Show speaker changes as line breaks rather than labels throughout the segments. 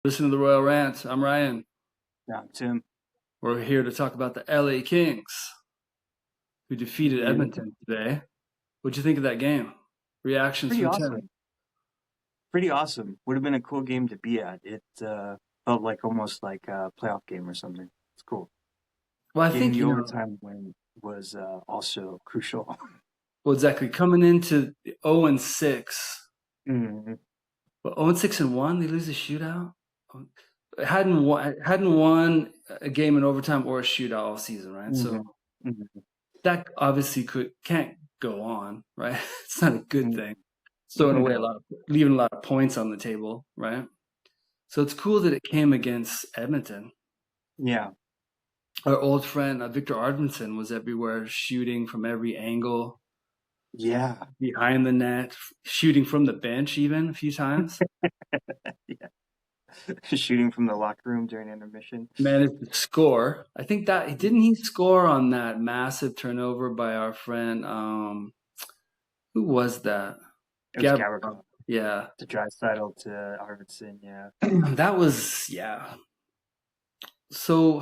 Listen to the Royal Rant. I'm Ryan.
Yeah, Tim.
We're here to talk about the LA Kings, who defeated
Yeah,
Edmonton today. What'd you think of that game? Reactions
pretty
from Tim.
awesome. Pretty awesome. Would have been a cool game to be at. It felt like almost like a playoff game or something. It's cool.
Well, I
Getting
think,
the overtime win was also crucial.
well, exactly. Coming into the 0 and 6,
hmm
well, 0 and 6 and 1, they lose a shootout. Hadn't won a game in overtime or a shootout all season, right? So
hmm hmm
that obviously can't go on, right? It's not a good thing. It's throwing away
No.
leaving a lot of points on the table, right? So it's cool that it came against Edmonton.
Yeah.
Our old friend Victor Arvidsson was everywhere, shooting from every angle,
Yeah.
behind the net, shooting from the bench even a few times.
Yeah. Shooting from the locker room during intermission.
Managed to score. I think that didn't he score on that massive turnover by our friend? Who was that?
It was
Gabriel.
Gavrikov
Yeah,
to Draisaitl to Arvidsson. Yeah.
that was yeah. So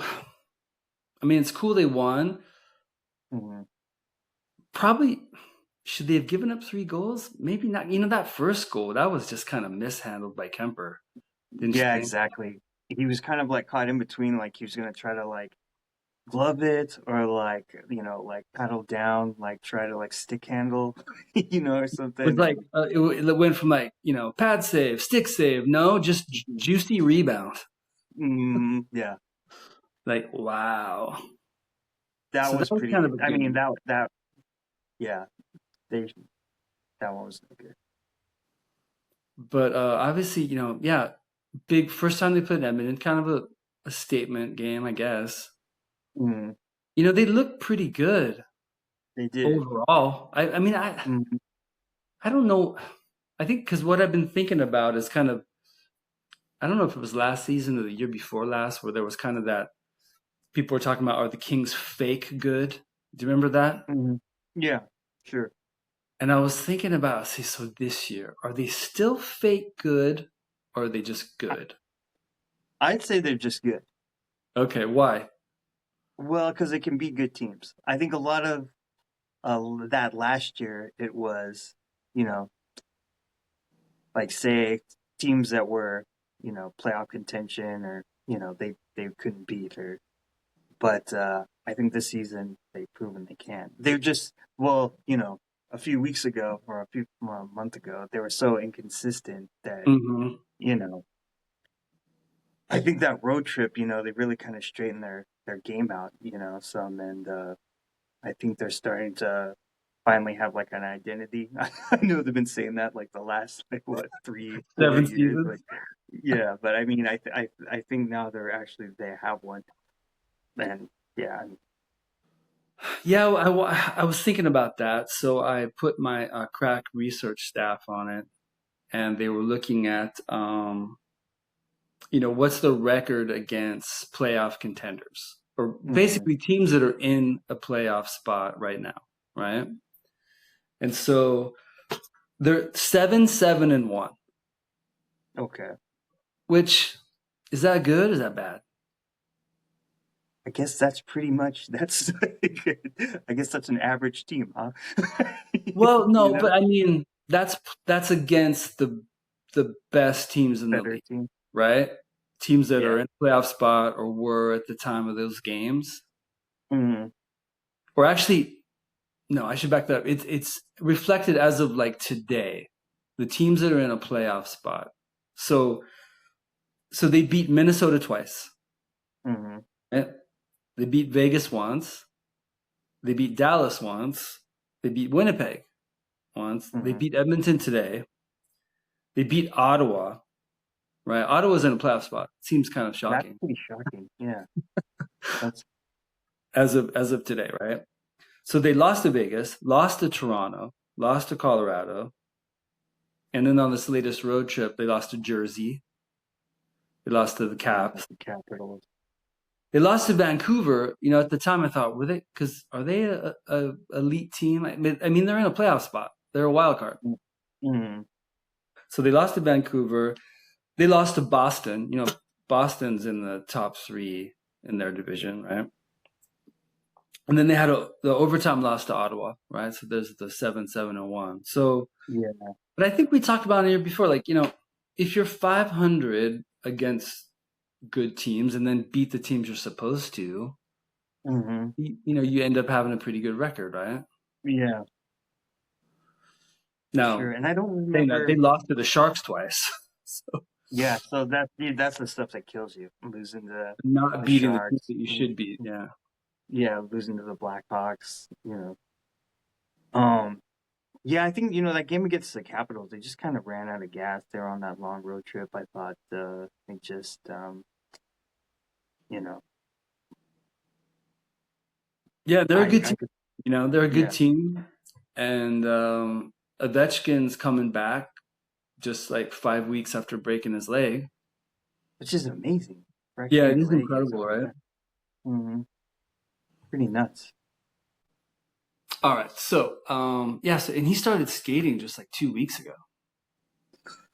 I mean, it's cool they won.
hmm
Probably should they have given up 3 goals? Maybe not. That first goal, that was just kind of mishandled by Kemper, didn't you
Yeah,
think?
exactly. He was kind of like caught in between. Like he was gonna try to like glove it or like like paddle down, like try to like stick handle or
It was
something.
like
And
it went from like pad save, stick save, no, just juicy rebound.
yeah,
Like wow.
that
So that
was
was kind
pretty.
of a
I mean,
gimme.
that yeah, they that one was good.
But obviously, yeah, big first time they played Edmonton, kind of a statement game, I guess.
mm,
They look pretty good
they did.
overall. I mean,
mm,
I don't know. I think because what I've been thinking about is kind of I don't know if it was last season or the year before last where there was kind of that people were talking about are the Kings fake good? Do you remember that?
yeah, sure.
And I was thinking about, see, so this year, are they still fake good or are they just
I,
good?
I'd say they're just good.
Okay, why?
Well, because they can beat good teams. I think a lot of that last year it was, you know, like say teams that were playoff contention or they couldn't beat or but I think this season they've proven they can. They're just well a few weeks ago or a month ago they were so inconsistent that
Hmm.
you know I think that road trip they really kind of straightened their game out some and I think they're starting to finally have like an identity. I know they've been saying that like the last like what 3 4
Seven
years
seasons?
like yeah, but I mean I think now they have one and yeah
Yeah, I was thinking about that. So I put my crack research staff on it and they were looking at, what's the record against playoff contenders or
mm,
basically teams that are in a playoff spot right now, right? And so they're 7-7-1,
okay.
which is that good? Is that bad?
I guess that's pretty much that's I guess that's an average team, huh?
Well,
you
no,
know,
but I mean that's against the best teams in the
better
league,
team.
right? Teams that
Yeah.
are in a playoff spot or were at the time of those games.
Mm,
Or actually, no, I should back that up. It's reflected as of like today. The teams that are in a playoff spot. So they beat Minnesota twice.
mm,
Right? They beat Vegas once. They beat Dallas once. They beat Winnipeg once. They
mm.
beat Edmonton today. They beat Ottawa, right? Ottawa's in a playoff spot. Seems kind of
That's
shocking
pretty shocking. Yeah. That's
as of today, right? So they lost to Vegas, lost to Toronto, lost to Colorado, and then on this latest road trip, they lost to Jersey. They lost to the
like
Caps.
the Capitals.
They lost to Vancouver. At the time I thought, were they? Because are they a elite team? I mean, they're in a playoff spot. They're a wild card.
Mm, mm,
So they lost to Vancouver. they lost to Boston. You know, Boston's in the top three in their division, right? And then they had the overtime loss to Ottawa, right? So there's the 7-7-1. So,
Yeah.
but I think we talked about it here before. Like, you know, if you're 500 against good teams and then beat the teams you're supposed to,
Mm-hmm.
you know, you end up having a pretty good record, right?
Yeah, for sure.
Now,
And I don't
saying that they
remember.
lost to the Sharks twice, so
Yeah, so that's the stuff that kills you. Losing to
not
the
beating the team
Sharks.
that you should beat. Yeah.
Yeah, losing to the Blackhawks. Um, yeah, I think that game against the Capitals, they just kind of ran out of gas there on that long road trip. I thought they just you know,
Yeah, they're a good
I
team.
could
You know, they're a good
yeah,
team. And Ovechkin's coming back just like 5 weeks after breaking his leg.
which is amazing.
Yeah,
Fracturing
it
your
is
leg is
incredible, right?
hmm pretty nuts.
All right. So, yeah, so, and he started skating just like 2 weeks ago.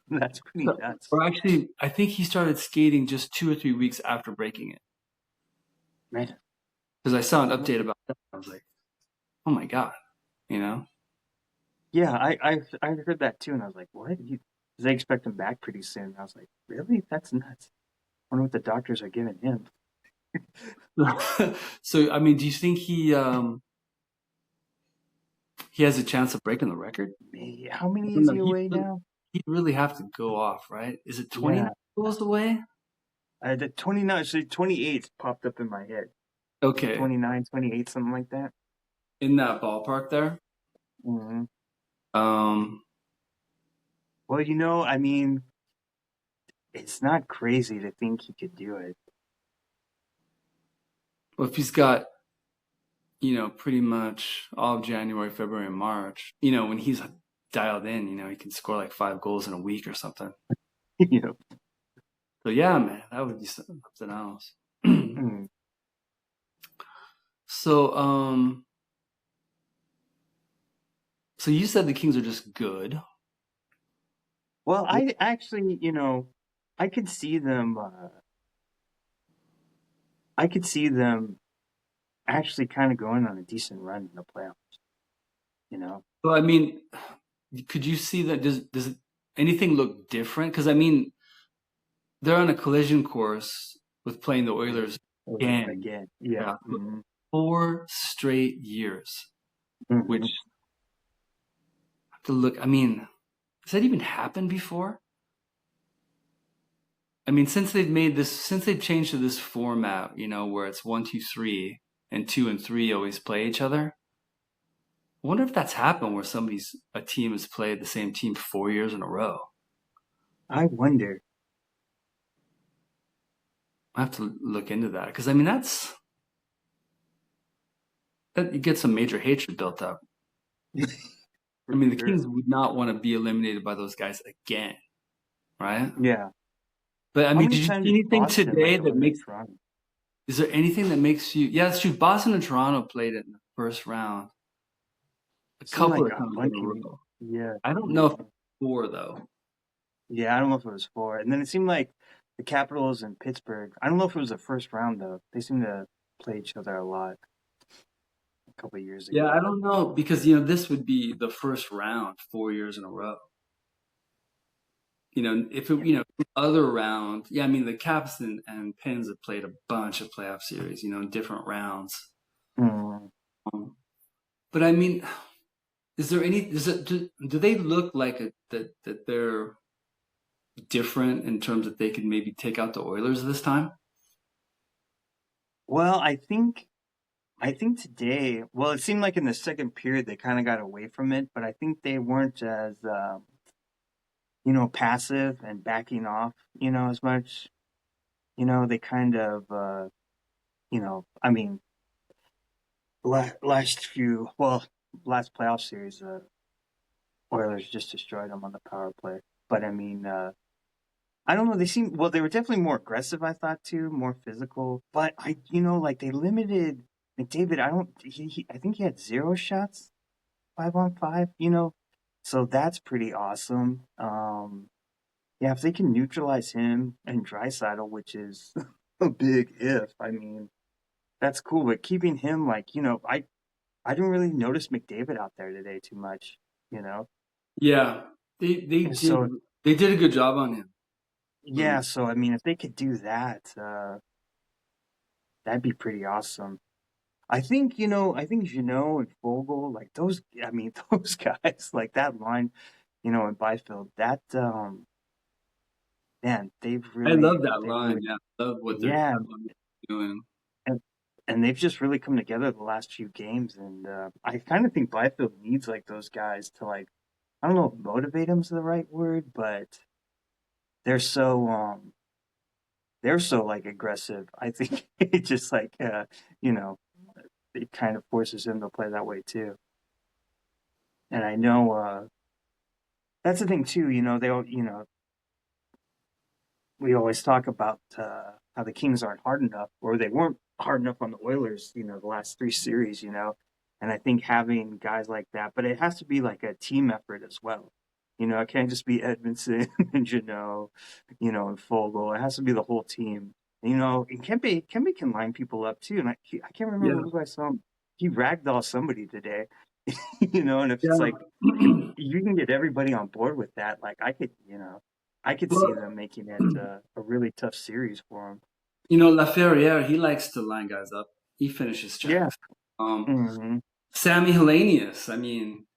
That's pretty
So,
nuts,
or actually, I think he started skating just 2 or 3 weeks after breaking it.
man.
Because I saw an update about that. I was like, oh my God, you know?
Yeah, I heard that too, and I was like, what? They expect him back pretty soon. And I was like, really? That's nuts. I wonder what the doctors are giving him.
So, I mean, do you think he has a chance of breaking the record?
How
I
many
don't
is
know.
he away now?
He'd really have to go off, right? Is it 29
Yeah,
goals away?
the 29, so 28 popped up in my head.
Okay,
29, 28, something like that.
in that ballpark there.
hmm
Um,
Well, I mean, it's not crazy to think he could do it.
well, if he's got, you know, pretty much all of January, February, and March, you know, when he's dialed in, you know, he can score like 5 goals in a week or something.
you know.
So yeah, man, that would be something else.
Mm.
So, so you said the Kings are just good.
Well, I actually, I could see them. I could see them actually kind of going on a decent run in the playoffs. You know,
Well, I mean, could you see that? Does anything look different? Because I mean, they're on a collision course with playing the Oilers again.
again, yeah.
Yeah, 4 straight years. Which
hmm
I have to look. I mean, has that even happened before? I mean, since they've changed to this format, you know, where it's 1, 2, 3, and 2 and 3 always play each other. I wonder if that's happened where a team has played the same team 4 years in a row.
I wonder.
I have to look into that because I mean that you get some major hatred built up. I
For
mean, the
sure.
Kings would not want to be eliminated by those guys again, right?
Yeah.
But I
How
mean,
many
did you
times
see
did
anything
Boston
today that
eliminate
makes?
Toronto?
Is there anything that makes you? Yeah, it's true. Boston and Toronto played it in the first round a
It seemed
couple
like
of
a
times in
bunch
a
of
row.
yeah.
I don't know if
hmm
it's four though.
Yeah, I don't know if it was four. And then it seemed like the Capitals and Pittsburgh. I don't know if it was the first round though. They seem to play each other a lot a couple of years
Yeah,
ago.
I don't know because you know this would be the first round 4 years in a row. You know, if it,
Yeah.
you know, other round, yeah, I mean, the Caps and Pens have played a bunch of playoff series, you know, in different rounds.
Mm.
Um, but I mean, do they look like that they're different in terms that they could maybe take out the Oilers this time?
Well, I think today, well, it seemed like in the second period they kind of got away from it, but I think they weren't as passive and backing off, as much. They kind of I mean, last playoff series, Oilers just destroyed them on the power play. But I mean, I don't know. They were definitely more aggressive, I thought too, more physical. But like they limited McDavid. I think he had 0 shots, 5-on-5. So that's pretty awesome. yeah, if they can neutralize him and Draisaitl, which is a big if, I mean, that's cool. But keeping him like, I didn't really notice McDavid out there today too much, you know.
Yeah, they
And
did
so
they did a good job on him.
yeah,
Um,
so I mean, if they could do that, that'd be pretty awesome. I think Janot and Fogle, like those, I mean, those guys, like that line, in Byfield, man,
I love that line. Yeah, I love what they're
yeah,
doing.
and and they've just really come together the last few games, and I kind of think Byfield needs like those guys to like, I don't know if motivate him's the right word, but they're so um they're so like aggressive. I think it just like you know, it kind of forces him to play that way too. And I know that's the thing too, we always talk about how the Kings aren't hard enough, or they weren't hard enough on the Oilers, the last three series, And I think having guys like that, but it has to be like a team effort as well. It can't just be Edmondson and Jeannot, and Fogle. It has to be the whole team. And Kempe can line people up too. And I can't remember
Yeah,
who I saw him. He ragdoll somebody today, and if it's like, if
yeah.
you can get everybody on board with that, like I could see
Well,
them making it a really tough series for them.
Laferriere, he likes to line guys up. He finishes
Yeah.
checks. Um,
hmm
Sammy Hellenius, I mean,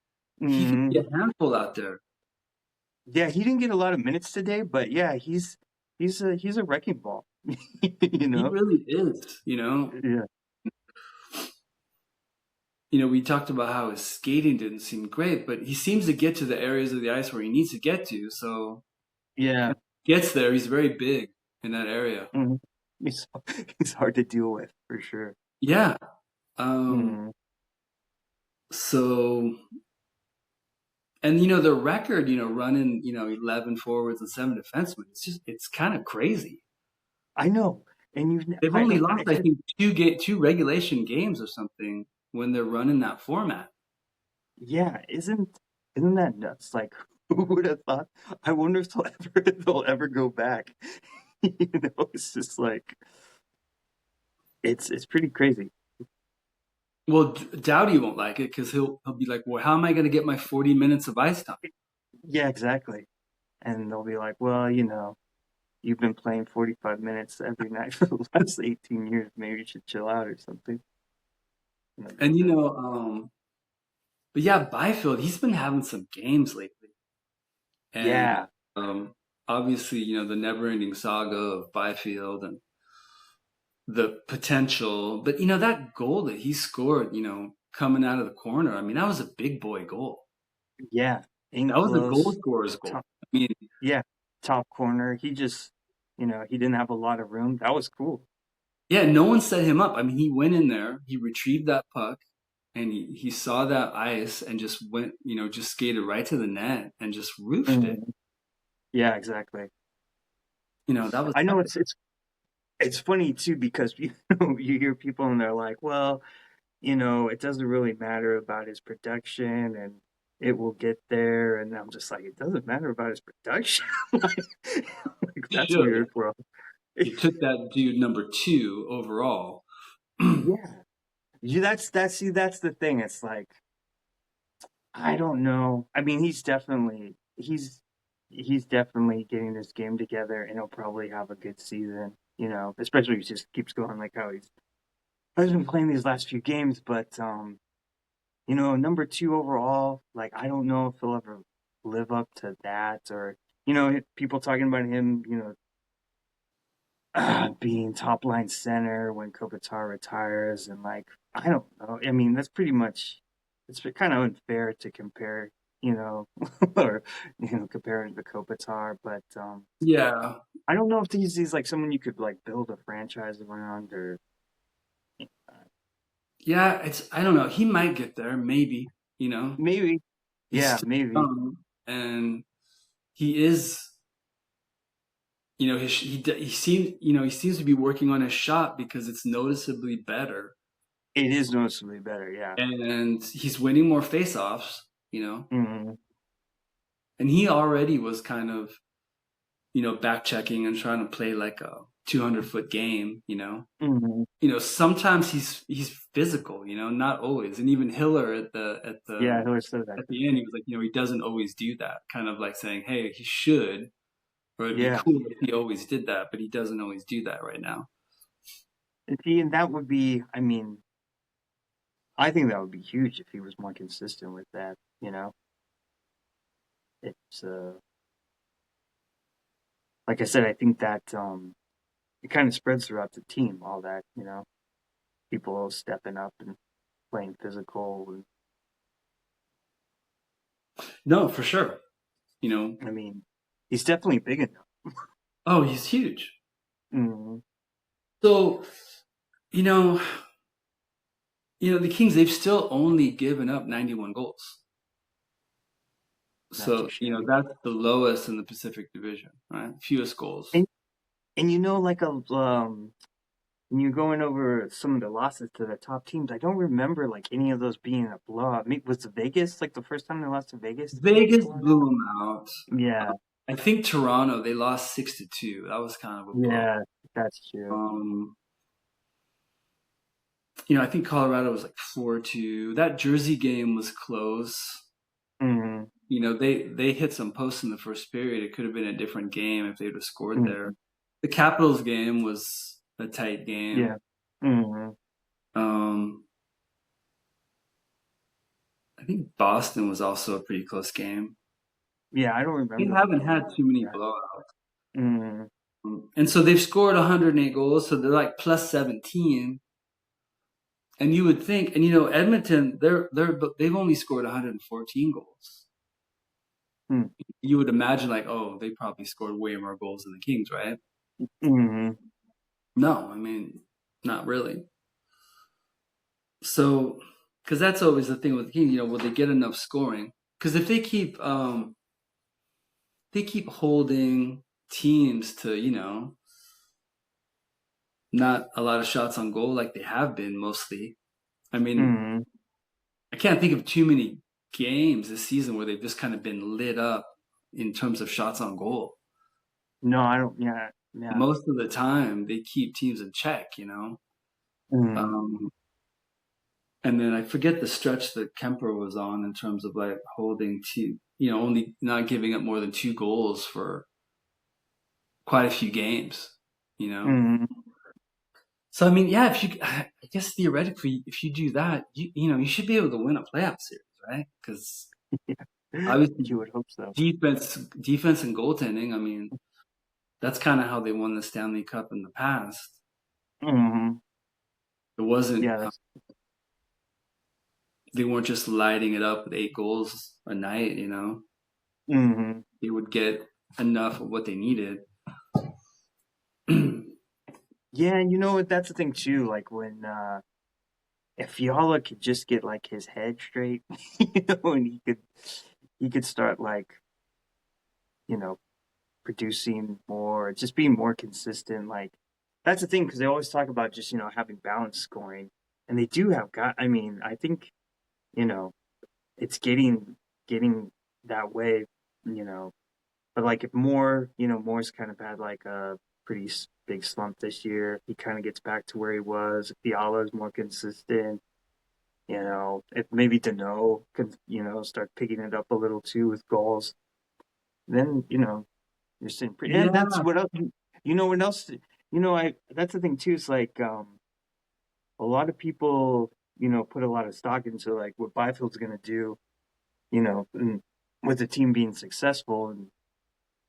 he could be
hmm
a handful out there.
Yeah, he didn't get a lot of minutes today, but yeah, he's a wrecking ball. you
He
know?
really is.
Yeah.
We talked about how his skating didn't seem great, but he seems to get to the areas of the ice where he needs to get to. So
Yeah.
when he gets there, he's very big in that area.
hmm He's he's hard to deal with for sure.
Yeah. Um,
hmm
so, and the record, running, 11 forwards and 7 defensemen, it's kind of crazy.
I know. And
They've
I
only
like
lost, I think, two regulation games or something when they're running that format.
yeah, isn't that nuts? Like who would have thought? I wonder if they'll ever go back. It's just like it's pretty crazy.
Well, Dowdy won't like it because he'll be like, "Well, how am I going to get my 40 minutes of ice time?"
Yeah, exactly. And they'll be like, well, you've been playing 45 minutes every night for the last 18 years. Maybe you should chill out or something. And they'll
And
go there.
but yeah, Byfield, he's been having some games lately, and
Yeah,
um, obviously, the never-ending saga of Byfield and the potential. But that goal that he scored, coming out of the corner, I mean, that was a big boy goal.
yeah. In
That was a goal
close,
scorer's goal.
top,
I mean,
yeah, top corner. He didn't have a lot of room. That was cool.
yeah, no one set him up. I mean, he went in there, he retrieved that puck, and he saw that ice and just went, just skated right to the net and just roofed it.
Mhm. Yeah, exactly.
That was
I know
epic.
it's funny too because you hear people and they're like, well, it doesn't really matter about his production and it will get there. And I'm just like, it doesn't matter about his production. Like, that's
Should.
weird, bro.
He took that dude number two overall.
Yeah. That's the thing. It's like, I don't know. I mean, he's definitely getting his game together and he'll probably have a good season, especially if he just keeps going like how has been playing these last few games, but number two overall, like I don't know if he'll ever live up to that, or people talking about him, being top line center when Kopitar retires, and like I don't know. I mean, that's pretty much it's kind of unfair to compare, or compare him to Kopitar, but
Yeah.
I don't know if he's like someone you could like build a franchise around, or
Yeah, I don't know. He might get there, maybe,
maybe,
He's
yeah,
still
maybe.
young and he is, he seems to be working on his shot because it's noticeably better.
It is noticeably better, yeah.
And he's winning more face-offs,
hmm
and he already was kind of back checking and trying to play like a 200-foot game.
Hmm.
Sometimes he's physical. Not always. And even Hiller at the at
Yeah,
the
who said that?
at the end, he was like, he doesn't always do that. Kind of like saying, hey, he should, or it'd be
Yeah.
cool if he always did that, but he doesn't always do that right now.
And see, and that would be, I mean, I think that would be huge if he was more consistent with that, you know? It's like I said, I think that it kind of spreads throughout the team, all that, people stepping up and playing physical. And,
No, for sure. You know,
I mean, he's definitely big enough.
oh, he's huge.
Hmm.
So, you know, the Kings, they've still only given up 91 goals.
Not too
So,
shabby.
that's the lowest in the Pacific Division, right? Fewest goals.
And like when you're going over some of the losses to the top teams, I don't remember like any of those being a blowout. I mean, was Vegas like the first time they lost to Vegas? Did they get
Vegas
blown
blew
out?
them out.
Yeah,
I think Toronto, they lost 6-2. That was kind of a blow.
yeah, that's true.
Um, I think Colorado was like 4-2. That Jersey game was close.
Hmm.
They hit some posts in the first period. It could have been a different game if they would have scored there.
Hmm.
The Capitals game was a tight game.
Yeah. Hmm.
Um, I think Boston was also a pretty close game.
Yeah, I don't
They
remember that
haven't
game
had
like
too many
that.
blowouts.
Hmm.
And so they've scored 108 goals, so they're like plus 17. And you would think, and Edmonton, they've only scored 114 goals.
Hmm.
You would imagine like, oh, they probably scored way more goals than the Kings, right?
Hmm.
No, I mean, not really. So, because that's always the thing with the Kings, will they get enough scoring? Because if they keep holding teams to, not a lot of shots on goal like they have been mostly. I mean,
Hmm.
I can't think of too many games this season where they've just kind of been lit up in terms of shots on goal.
No, I don't. Yeah, yeah.
Most of the time, they keep teams in check.
Hmm.
Um, and then I forget the stretch that Kemper was on in terms of like holding team, only not giving up more than 2 goals for quite a few games. You know,
Hmm.
so I mean, yeah, I guess theoretically, if you do that, you should be able to win a playoff series, right? Because
Yeah,
obviously,
you would hope so.
defense, and goaltending. I mean, that's kind of how they won the Stanley Cup in the past.
Hmm.
It wasn't
Yeah, that's.
they weren't just lighting it up with 8 goals a night.
Hmm.
They would get enough of what they needed.
Yeah, and you know what? That's the thing too. Like when if Fiala could just get like his head straight, and he could start like you know producing more, just being more consistent. Like that's the thing because they always talk about just having balanced scoring, and they do have got. I mean, I think you know it's getting that way, you know. But like if Moore's kind of had like a pretty big slump this year. He kind of gets back to where he was. If Fiala is more consistent. If maybe Dano could, start picking it up a little too with goals, then, you're sitting pretty. And that's
Yeah,
what else, what else, that's the thing too. It's like, a lot of people, put a lot of stock into like what Byfield's going to do, and with the team being successful. And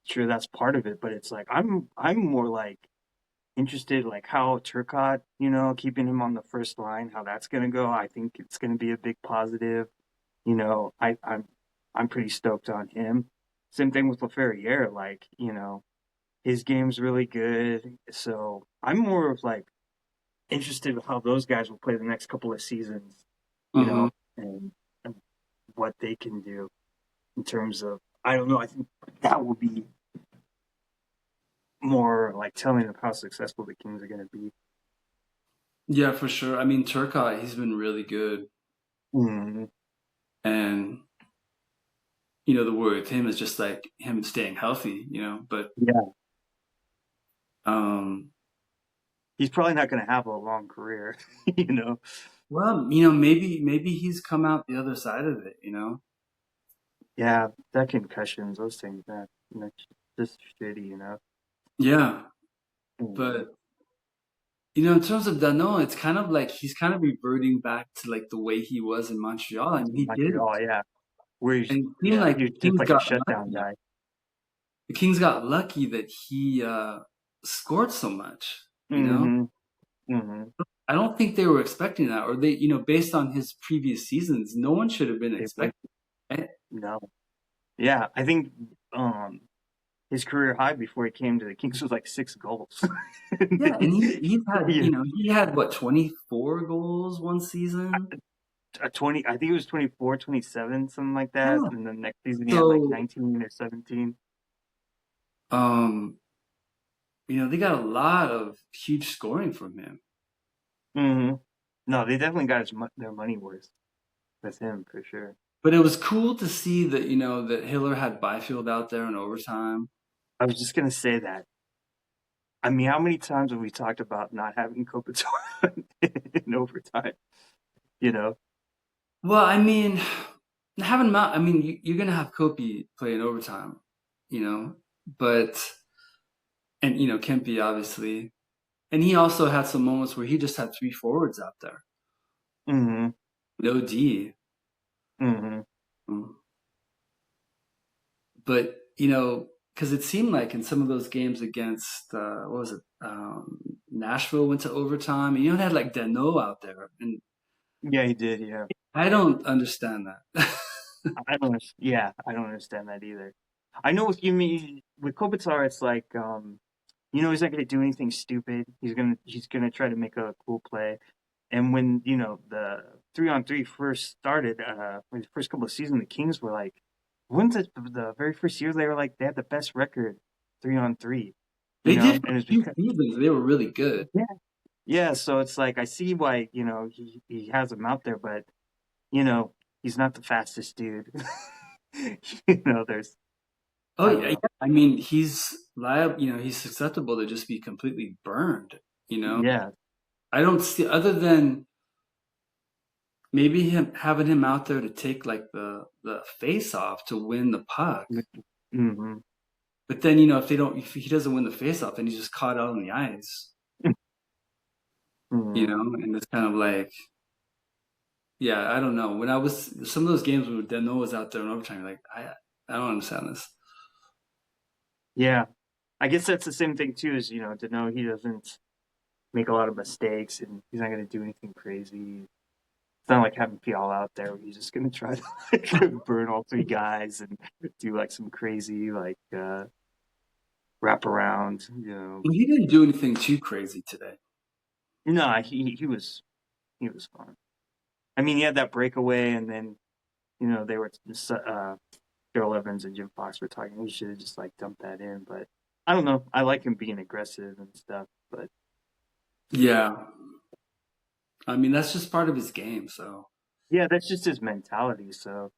sure, that's part of it, but it's like, I'm more like interested, like how Turcotte, keeping him on the first line, how that's going to go. I think it's going to be a big positive. I'm pretty stoked on him. Same thing with LaFerriere. Like, his game's really good. So I'm more of like interested in how those guys will play the next couple of seasons,
hmm
and what they can do in terms of I don't know. I think that will be more like telling of how successful the Kings are going to be.
yeah, for sure. I mean, Turcotte, he's been really good,
Mm-hmm.
and the worry with him is just like him staying healthy. But
Yeah.
um,
He's probably not going to have a long career, you know.
well, maybe he's come out the other side of it.
Yeah, that concussions, those things, man, that's just shitty, you know.
Yeah,
Mm.
but in terms of Dano, it's kind of like he's kind of reverting back to like the way he was in Montreal. I mean, he did,
Montreal, yeah, where he's,
and it seemed
yeah,
like
he was just like a shutdown guy.
The Kings got lucky that he scored so much.
Mm-hmm. Mm-hmm.
I don't think they were expecting that, or based on his previous seasons, no one should have been
They would
expecting it.
no. Yeah, I think um his career high before he came to the Kings was like 6 goals. And
Yeah, and
then
he's had,
he,
he had what, 24 goals one season?
20, I think it was 24, 27, something like that.
Yeah.
And then next season he had like
So,
19 or 17.
um, they got a lot of huge scoring from him.
Mm-hmm. No, they definitely got their money worth with him for sure.
But it was cool to see that, that Hiller had Byfield out there in overtime.
I was just gonna say that. I mean, how many times have we talked about not having Kopitar in overtime? You know?
Well, I mean, having Mount, I mean, you're gonna have Kopi play in overtime, you know, but and Kempe obviously, and he also had some moments where he just had three forwards out there,
Mm-hmm.
no D.
Mm-hmm.
Mm. But because it seemed like in some of those games against what was it, Nashville went to overtime, and they had like Dano out there, and
Yeah, he did. Yeah,
I don't understand that.
Yeah, I don't understand that either. I know what you mean with Kopitar. It's like, he's not gonna do anything stupid. He's gonna try to make a cool play. And when the 3-on-3 first started, the first couple of seasons, the Kings were like, when's the very first year they were like they had the best record 3-on-3.
They did for
And
a
it's
few
because
seasons; they were really good.
yeah, yeah. So it's like I see why he has him out there, but you know he's not the fastest dude. There's
Oh
I don't
yeah, yeah.
know.
I mean, he's liable. He's susceptible to just be completely burned. You know,
Yeah.
I don't see other than maybe him having him out there to take like the face off to win the puck.
Mm-hmm.
But then if he doesn't win the face off, then he's just caught out on the ice.
Mm-hmm.
And it's kind of like, yeah, I don't know. When I was some of those games when Dano was out there in overtime, like I don't understand this.
Yeah. I guess that's the same thing too, is to know he doesn't make a lot of mistakes and he's not gonna do anything crazy. It's not like having Fiala out there where he's just gonna try to like burn all three guys and do like some crazy like wrap around.
He didn't do anything too crazy today.
No, he was fine. I mean, he had that breakaway, and then they were Daryl Evans and Jim Fox were talking. We should have just like dumped that in, but I don't know. I like him being aggressive and stuff, but
Yeah, I mean that's just part of his game. So
yeah, that's just his mentality. So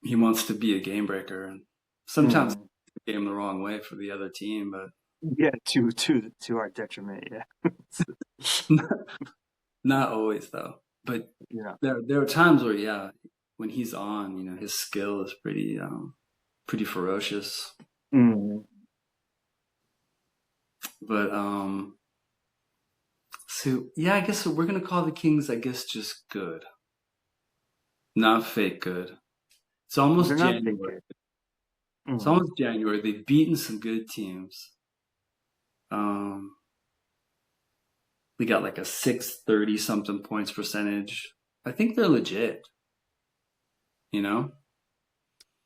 he wants to be a game breaker, and sometimes
mm,
game the wrong way for the other team, but
yeah, to our detriment. Yeah,
not always though. But
yeah.
there are times where when he's on, his skill is pretty ferocious.
Mm.
But so yeah, I guess we're gonna call the Kings, I guess, just good, not fake good. It's
They're
almost
not big
January.
good.
It's
Mm.
almost January. They've beaten some good teams. Um, they got like a 630 something points percentage. I think they're legit. You know,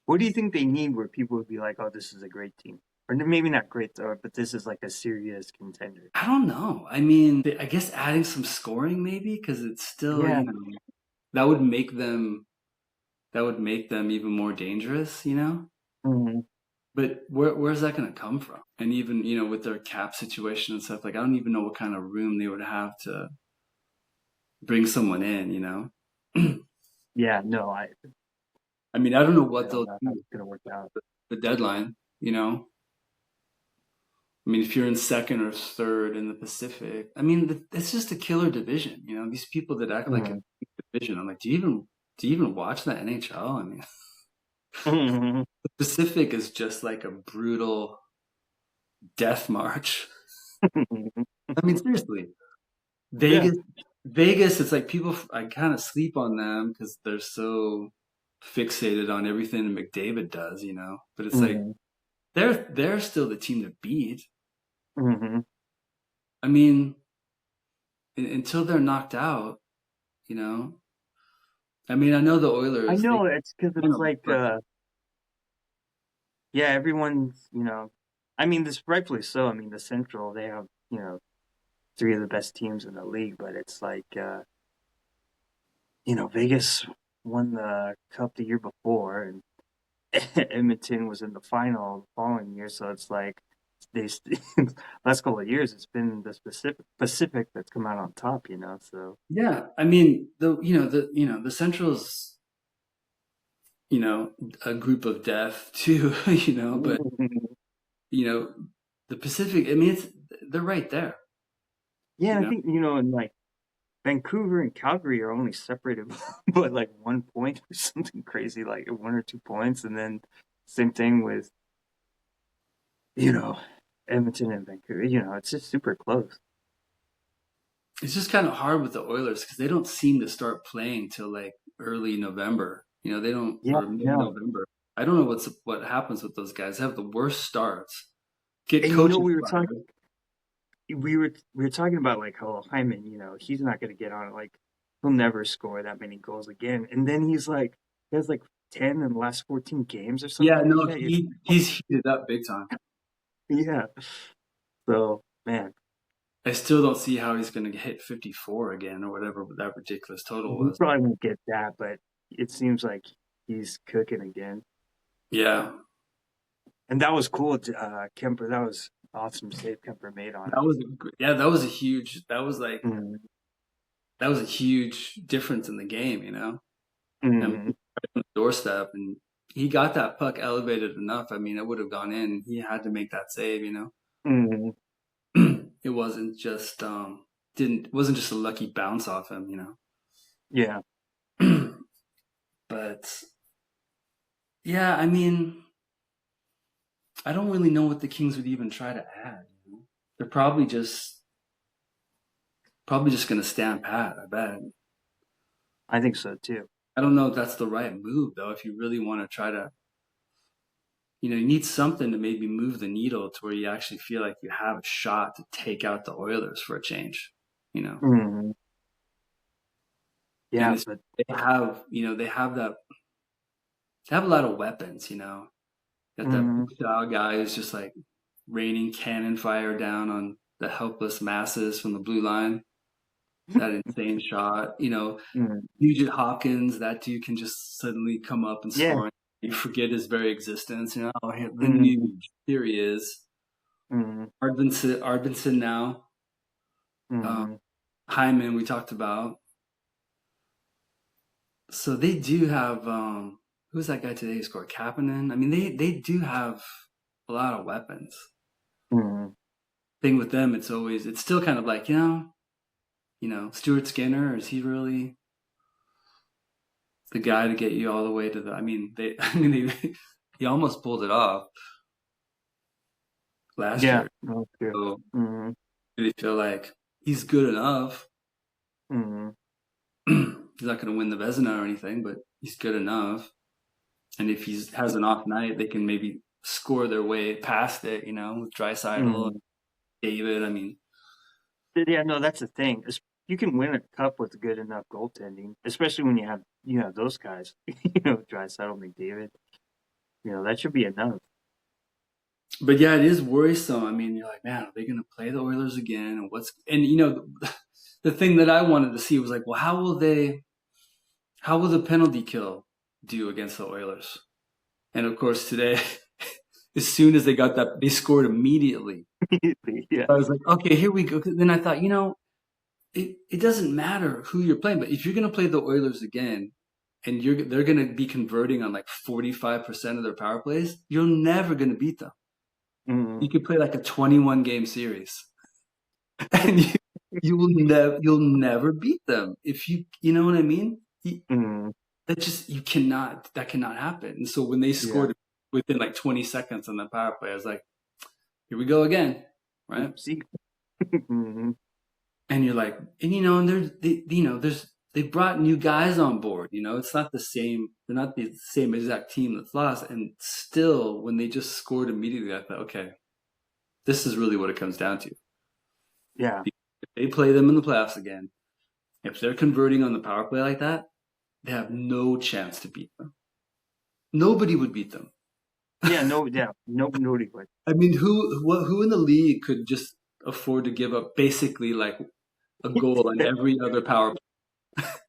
What do you think they need where people would be like, "Oh, this is a great team," or maybe not great though, but this is like a serious contender?
I don't know. I mean, I guess adding some scoring maybe because it's still,
Yeah.
that would make them even more dangerous.
Mm.
But where's that going to come from? And even, with their cap situation and stuff, like I don't even know what kind of room they would have to bring someone in.
Yeah. No,
I mean, I don't know
I
what
don't
they'll
know how
do
it's gonna work out.
with the deadline, you know? I mean, if you're in second or third in the Pacific, I mean, it's just a killer division. You know, these people that act like a
Mhm.
division. I'm like, do you even watch the NHL? I mean,
Mhm.
the Pacific is just like a brutal death march. I mean, seriously,
Yeah.
Vegas, Vegas. It's like people. I kind of sleep on them because they're so fixated on everything that McDavid does. You know, but it's like
Mhm.
they're still the team to beat.
Mhm.
I mean, until they're knocked out, you know. I mean, I know the
I
Oilers, they
know it's because
kind
it's
of,
like, yeah, everyone's, I mean, this rightfully so. I mean, the Central, they have, three of the best teams in the league, but it's like, Vegas won the cup the year before, and Edmonton was in the final the following year. So it's like they last couple of years, it's been the Pacific that's come out on top. So
yeah. I mean, the Central's, a group of death too, but you know, the Pacific, I mean, they're right there,
yeah,
you
I
know.
think and like Vancouver and Calgary are only separated by like 1 point or something crazy, like 1 or 2 points, and then same thing with you know Edmonton and Vancouver. It's just super close.
It's just kind of hard with the Oilers because they don't seem to start playing till like early November. They don't,
Yeah,
or
no.
mid-November. I don't know what happens with those guys. They have the worst starts. Get
And
coaches
we were talking
fired.
we were talking about like how Hyman, he's not going to get on it. Like he'll never score that many goals again. And then he has like 10 in the last 14 games or
Yeah,
something like
no,
that.
he's heated up big time.
Yeah. So man,
I still don't see how he's going to hit 54 again or whatever that ridiculous total
we
was.
probably won't get that, but it seems like he's cooking again.
Yeah,
And that was cool. Kemper, that was awesome save Kemper made on
that
him.
was yeah, that was a huge.
Mm,
That was a huge difference in the game. I mean,
mm,
right on the doorstep, and he got that puck elevated enough. I mean, it would have gone in. He had to make that save.
mm,
It wasn't just didn't wasn't just a lucky bounce off him.
yeah.
But yeah, I mean, I don't really know what the Kings would even try to add. They're probably just going to stand pat, I bet.
I think so too.
I don't know if that's the right move though. If you really want to try to, you need something to maybe move the needle to where you actually feel like you have a shot to take out the Oilers for a change. You know,
Mm,
and
yeah,
it's
but
they have a lot of weapons. Got that
mm,
Bouchard guy who's just like raining cannon fire down on the helpless masses from the blue line. That insane shot.
mm,
Nugent Hopkins, that dude can just suddenly come up and
yeah.
score. You forget his very existence. Oh, the
Mm,
Nuge, here he is.
mm,
Ardvinson now. Uh,
mm.
Hyman, we talked about. So they do have, who's that guy today who scored? Kapanen? I mean, they do have a lot of weapons.
Mm,
Thing with them, it's still kind of like, Stuart Skinner, is he really the guy to get you all the way to I mean, he almost pulled it off last
yeah,
year.
no, it's true.
So
Mm,
I really feel like he's good enough.
mm,
He's not going to win the Vezina or anything, but he's good enough. And if he has an off night, they can maybe score their way past it, with Draisaitl,
mm.
David. I mean,
Yeah, no, that's the thing. You can win a cup with good enough goaltending, especially when you have those guys. Draisaitl, McDavid. That should be enough.
but yeah, it is worrisome. I mean, you're like, man, are they going to play the Oilers again? And the thing that I wanted to see was like, well, how will the penalty kill do against the Oilers? And of course, today, as soon as they got that, they scored immediately.
Yeah.
I was like, okay, here we go. Then I thought, it doesn't matter who you're playing, but if you're going to play the Oilers again, and they're going to be converting on like 45% of their power plays, you're never going to beat them.
Mm-hmm.
You could play like a 21 game series, and you'll never beat them if you know what I mean.
Mm-hmm.
That cannot happen. And so when they
Yeah.
scored within like 20 seconds on the power play, I was like, here we go again, right?
See. Mm-hmm.
And you're like, and and they brought new guys on board. It's not the same. They're not the same exact team that's lost. And still, when they just scored immediately, I thought, okay, this is really what it comes down to.
Yeah.
If they play them in the playoffs again, if they're converting on the power play like that, they have no chance to beat them. Nobody would beat them.
Yeah. No. Yeah. No. Nobody would.
I mean, who in the league could just afford to give up basically like a goal on every other power play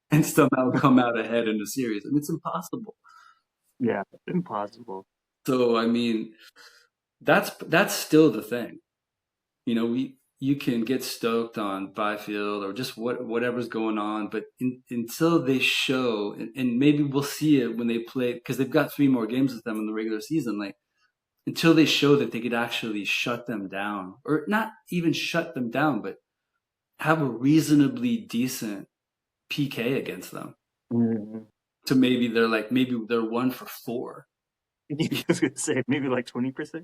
and somehow come out ahead in the series? I mean, it's impossible.
Yeah. Impossible.
So I mean, that's still the thing. You can get stoked on Byfield or just whatever's going on, but until they show, and maybe we'll see it when they play, because they've got 3 more games with them in the regular season. Like until they show that they could actually shut them down, or not even shut them down, but have a reasonably decent PK against them.
Mm-hmm.
So maybe they're 1 for 4.
I was gonna say maybe like 20%.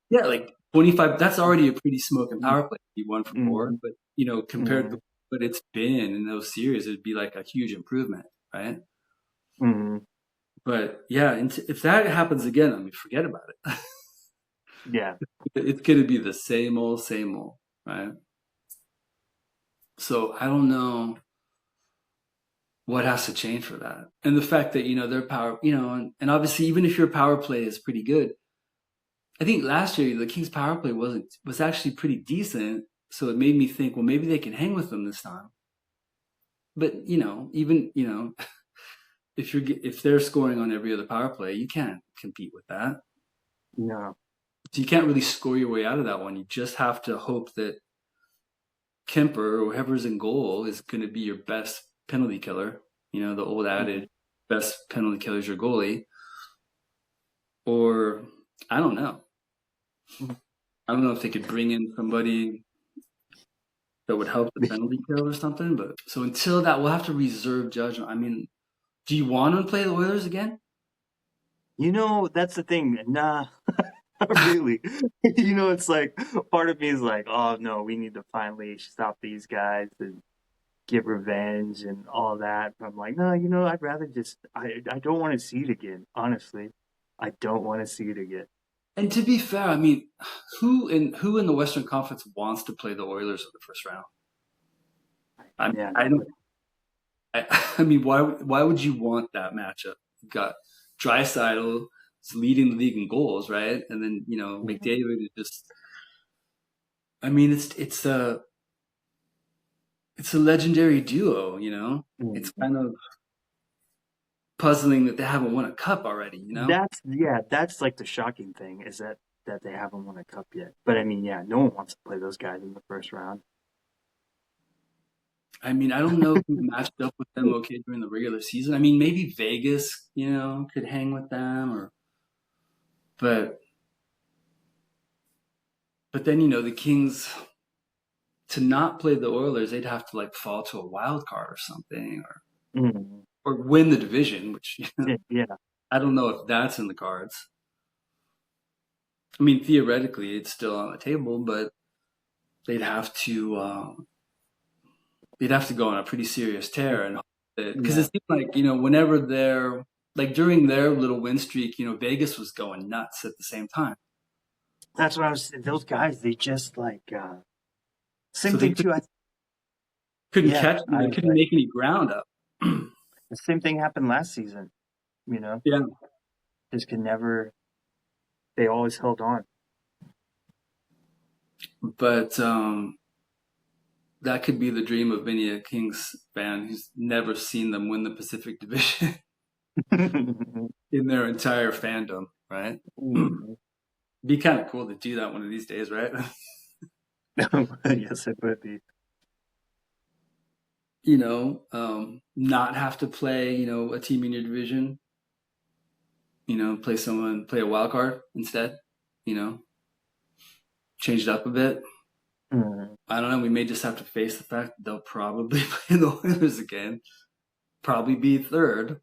Yeah, like 25. That's already a pretty smoking power play. Be 1 for 4,
Mm-hmm.
but compared to what it's been in those series, it'd be like a huge improvement, right?
Mm-hmm.
But yeah, if that happens again, I mean, forget about it.
Yeah.
It's gonna be the same old, right? So I don't know what has to change for that, and the fact that their power, and obviously even if your power play is pretty good, I think last year the Kings power play was actually pretty decent, so it made me think, well, maybe they can hang with them this time. But even if they're scoring on every other power play, you can't compete with that.
No.
So you can't really score your way out of that one. You just have to hope that Kemper or whoever's in goal is going to be your best penalty killer. The old adage, best penalty killer is your goalie. Or I don't know. I don't know if they could bring in somebody that would help the penalty kill or something. But so until that, we'll have to reserve judgment. I mean, do you want to play the Oilers again?
That's the thing. Nah, not really. It's like part of me is like, oh no, we need to finally stop these guys and get revenge and all that. But I'm like, no, I'd rather I don't want to see it again. Honestly, I don't want to see it again.
And to be fair, I mean, who in the Western Conference wants to play the Oilers in the first round? I mean,
Yeah,
I don't. I mean, why would you want that matchup? You've got Draisaitl is leading the league in goals, right? And then McDavid is just. I mean, it's a legendary duo. It's
mm-hmm.
kind of puzzling that they haven't won a cup already.
That's like the shocking thing is that they haven't won a cup yet. But I mean, yeah, no one wants to play those guys in the first round.
I mean, I don't know who matched up with them okay during the regular season. I mean, maybe Vegas, could hang with them, but then the Kings, to not play the Oilers, they'd have to like fall to a wild card or something,
Mm-hmm.
or win the division, which
Yeah,
I don't know if that's in the cards. I mean, theoretically, it's still on the table, but they'd have to go on a pretty serious tear, and because it seemed like whenever they're like during their little win streak, Vegas was going nuts at the same time.
that's what I was. Those guys, they just like
So
same
they
thing too.
couldn't
Yeah,
catch them. They couldn't make any ground up.
the same thing happened last season.
Yeah,
Just could never. They always held on.
but that could be the dream of many a Kings fan who's never seen them win the Pacific Division in their entire fandom, right? Be kind of cool to do that one of these days, right?
Yes, it would be.
not have to play, a team in your division, play a wild card instead, you know, change it up a bit.
Mm.
I don't know. We may just have to face the fact that they'll probably play the Oilers again, probably be third.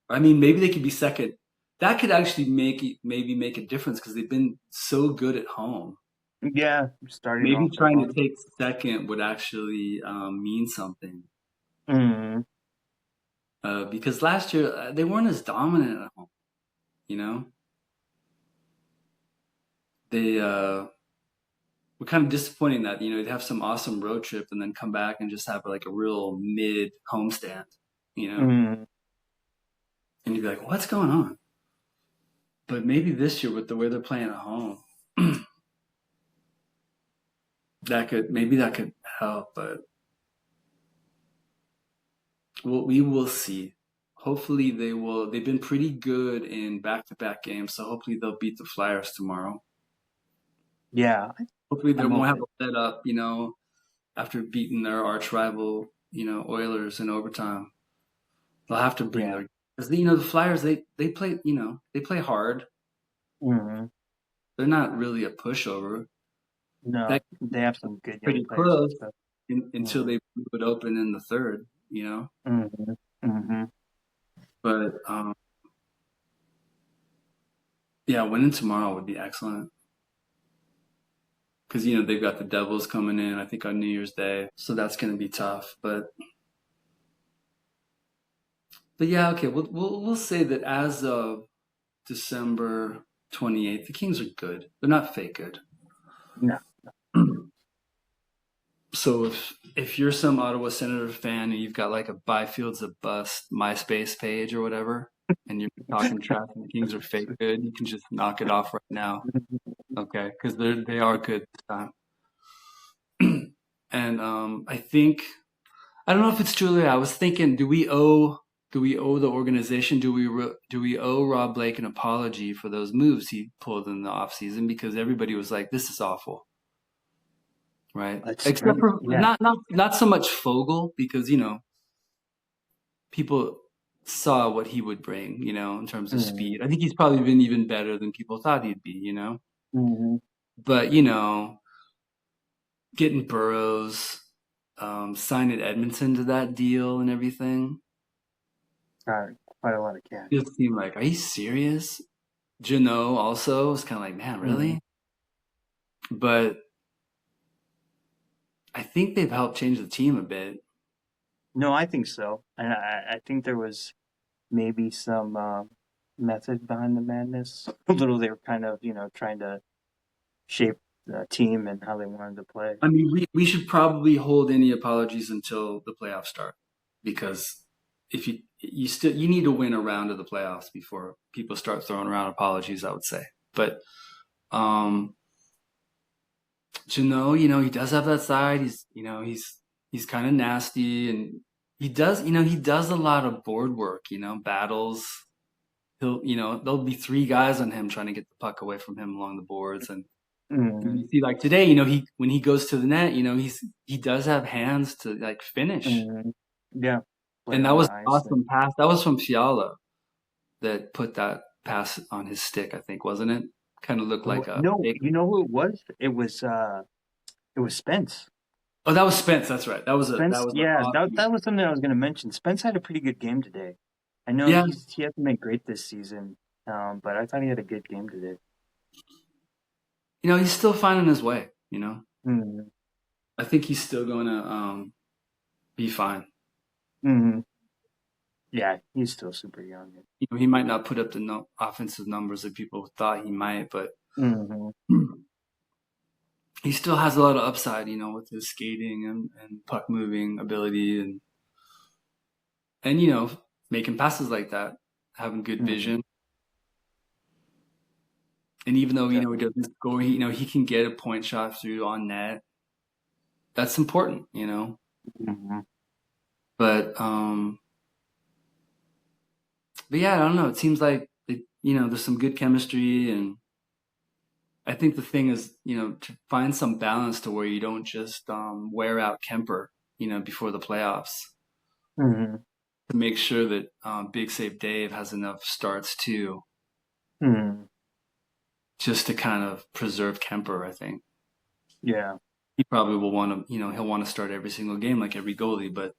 I mean, maybe they could be second. That could actually maybe make a difference because they've been so good at home.
Yeah, starting
Maybe
off at
trying to
home.
take second would actually mean something.
Mm.
Because last year they weren't as dominant at home. You know, they were kind of disappointing that they'd have some awesome road trip and then come back and just have like a real mid homestand. You know,
Mm.
and you'd be like, what's going on? But maybe this year with the way they're playing at home, that could help. But we will see. Hopefully they will. They've been pretty good in back-to-back games, so hopefully they'll beat the Flyers tomorrow.
Yeah,
Hopefully they
I'm
won't have
hoping.
a let up, after beating their arch rival, Oilers in overtime. They'll have to bring
Yeah.
their because the Flyers they play they play hard.
Mm.
They're not really a pushover.
No,
That
they have some good young
pretty
players and
close
stuff.
until
Mm.
they blew it open in the third.
Mm. Mm.
But yeah, winning tomorrow would be excellent because they've got the Devils coming in, I think, on New Year's Day, so that's going to be tough. But yeah, okay, we'll say that as of December 28th, the Kings are good. They're not fake good.
No.
So if you're some Ottawa Senator fan and you've got like a Byfields of Bust MySpace page or whatever, and you're talking trash and the Kings are fake good, you can just knock it off right now, okay? Because they are good this time. And I don't know if it's truly. I was thinking, do we owe the organization? Do we owe Rob Blake an apology for those moves he pulled in the offseason? Because everybody was like, "This is awful." Right?
Let's
Except
drink.
for
Yeah.
not so much Fogel because people saw what he would bring, in terms of
Mm.
speed. I think he's probably been even better than people thought he'd be.
Mm.
But getting Burrows, signing Edmonton to that deal and everything,
Got quite a lot of cash.
it seemed like, are you serious? Jano also was kind of like, man,
Mm.
really? But I think they've helped change the team a bit.
No, I think so, and I think there was maybe some method behind the madness. A little, they were kind of trying to shape the team and how they wanted to play.
I mean, we should probably hold any apologies until the playoffs start because if you need to win a round of the playoffs before people start throwing around apologies, I would say. But um Jano, he does have that side. He's kind of nasty and he does a lot of board work, battles. There'll be three guys on him trying to get the puck away from him along the boards and
Mm.
you see, like today, when he goes to the net, he does have hands to like finish,
Mm. Yeah,
and
playing
that
on the
was an
ice and
awesome pass. That was from Fiala that put that pass on his stick, I think, wasn't it? Kind of looked like a
no,
fake.
you know who it was? It was Spence.
Oh, that was Spence. That's right. That was a that
Spence,
was an
yeah, that
awesome.
that was something I was going to mention. Spence had a pretty good game today. I know
Yeah,
he hasn't been great this season, but I thought he had a good game today.
he's still finding his way.
Mm.
I think he's still going to be fine.
Mm. Yeah, he's still super young.
He might not put up the offensive numbers that people thought he might, but
Mm.
he still has a lot of upside, with his skating and puck moving ability and making passes like that, having good
Mm.
vision. And even though he
Definitely.
doesn't score, he can get a point shot through on net. That's important.
Mm.
But but yeah, I don't know. It seems like there's some good chemistry, and I think the thing is to find some balance to where you don't just wear out Kemper. before the playoffs
Hmm.
to make sure that Big Save Dave has enough starts too,
Hmm.
just to kind of preserve Kemper, I think.
Yeah.
He probably will want to, he'll want to start every single game like every goalie, but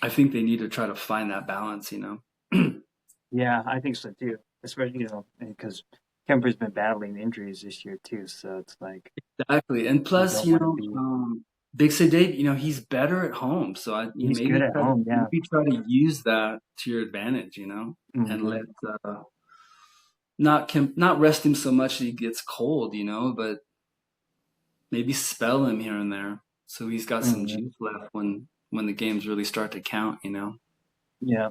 I think they need to try to find that balance.
Yeah, I think so too. Especially, because Kemper's been battling injuries this year too, so it's like
Exactly. And
you
plus,
don't want to be.
Big Say Dave, he's better at home. So
He's good at home, yeah.
maybe try to use that to your advantage, and
Hmm.
let not rest him so much that he gets cold, but maybe spell him here and there so he's got some
Hmm.
juice left when the games really start to count.
Yeah.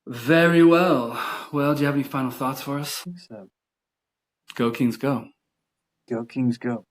Very well. Well, do you have any final thoughts for us?
So
Go Kings, go.
go Kings, go.